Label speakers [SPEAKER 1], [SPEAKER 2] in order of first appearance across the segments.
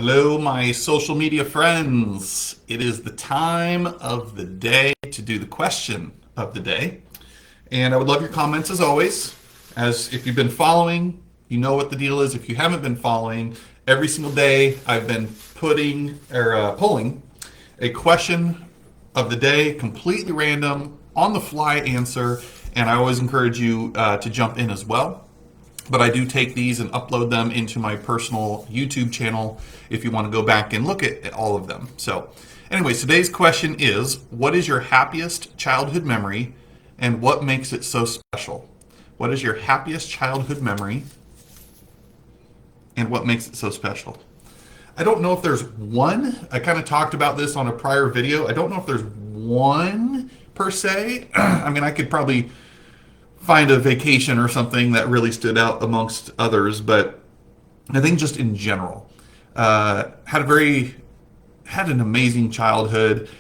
[SPEAKER 1] Hello, my social media friends. It is the time of the day to do the question of the day. And I would love your comments as always. As if you've been following, you know what the deal is. If you haven't been following, every single day I've been pulling a question of the day, completely random, on the fly answer. And I always encourage you to jump in as well. But I do take these and upload them into my personal YouTube channel if you want to go back and look at all of them. So anyways, today's question is, what is your happiest childhood memory and what makes it so special? What is your happiest childhood memory and what makes it so special? I don't know if there's one. I kind of talked about this on a prior video. I don't know if there's one per se. I mean, I could probably find a vacation or something that really stood out amongst others, but I think just in general, had an amazing childhood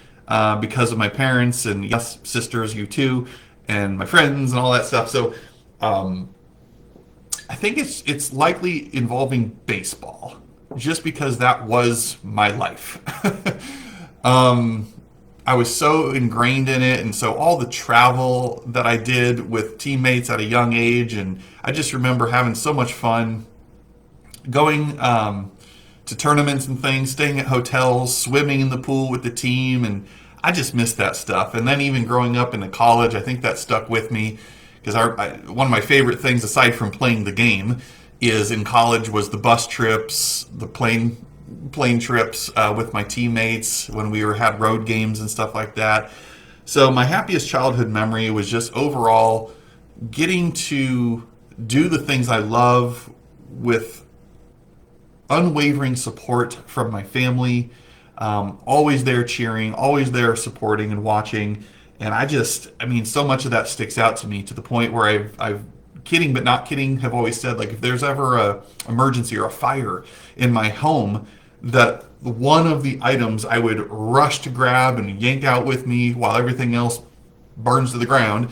[SPEAKER 1] because of my parents and yes, sisters, you too, and my friends and all that stuff. So I think it's likely involving baseball, just because that was my life. I was so ingrained in it, and so all the travel that I did with teammates at a young age, and I just remember having so much fun going to tournaments and things, staying at hotels, swimming in the pool with the team, and I just missed that stuff. And then even growing up into college, I think that stuck with me, because one of my favorite things, aside from playing the game, is in college was the bus trips, the plane trips with my teammates when we had road games and stuff like that. So my happiest childhood memory was just overall getting to do the things I love with unwavering support from my family, always there cheering, always there supporting and watching. And I mean, so much of that sticks out to me, to the point where I've kidding but not kidding, have always said, like, if there's ever a emergency or a fire in my home, that one of the items I would rush to grab and yank out with me while everything else burns to the ground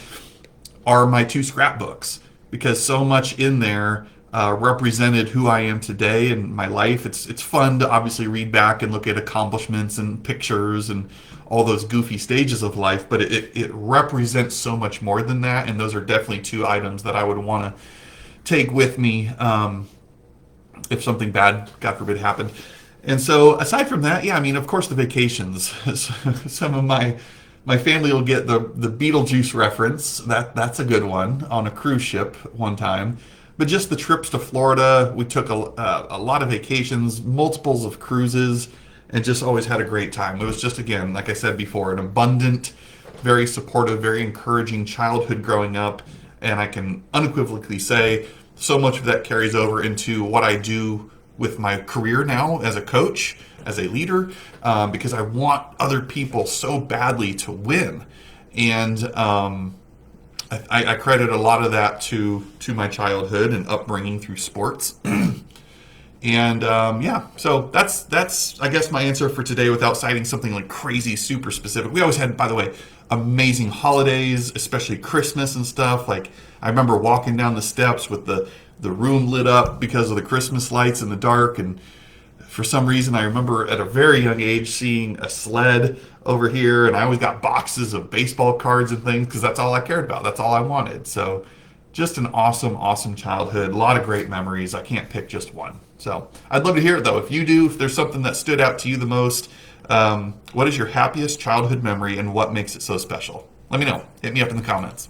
[SPEAKER 1] are my two scrapbooks, because so much in there represented who I am today and my life. It's fun to obviously read back and look at accomplishments and pictures and all those goofy stages of life, but it represents so much more than that, and those are definitely two items that I would want to take with me if something bad, God forbid, happened. And so aside from that, yeah, I mean, of course, the vacations. Some of my family will get the Beetlejuice reference. That's a good one, on a cruise ship one time. But just the trips to Florida, we took a lot of vacations, multiples of cruises, and just always had a great time. It was just, again, like I said before, an abundant, very supportive, very encouraging childhood growing up. And I can unequivocally say so much of that carries over into what I do with my career now as a coach, as a leader, because I want other people so badly to win. And I credit a lot of that to my childhood and upbringing through sports. And yeah, so that's I guess my answer for today, without citing something like crazy super specific. We always had, by the way, amazing holidays, especially Christmas and stuff. Like, I remember walking down the steps with the room lit up because of the Christmas lights in the dark, and for some reason I remember at a very young age seeing a sled over here, and I always got boxes of baseball cards and things because that's all I cared about. That's all I wanted. So just an awesome childhood. A lot of great memories. I can't pick just one. So I'd love to hear it, though. If you do, if there's something that stood out to you the most, what is your happiest childhood memory and what makes it so special? Let me know. Hit me up in the comments.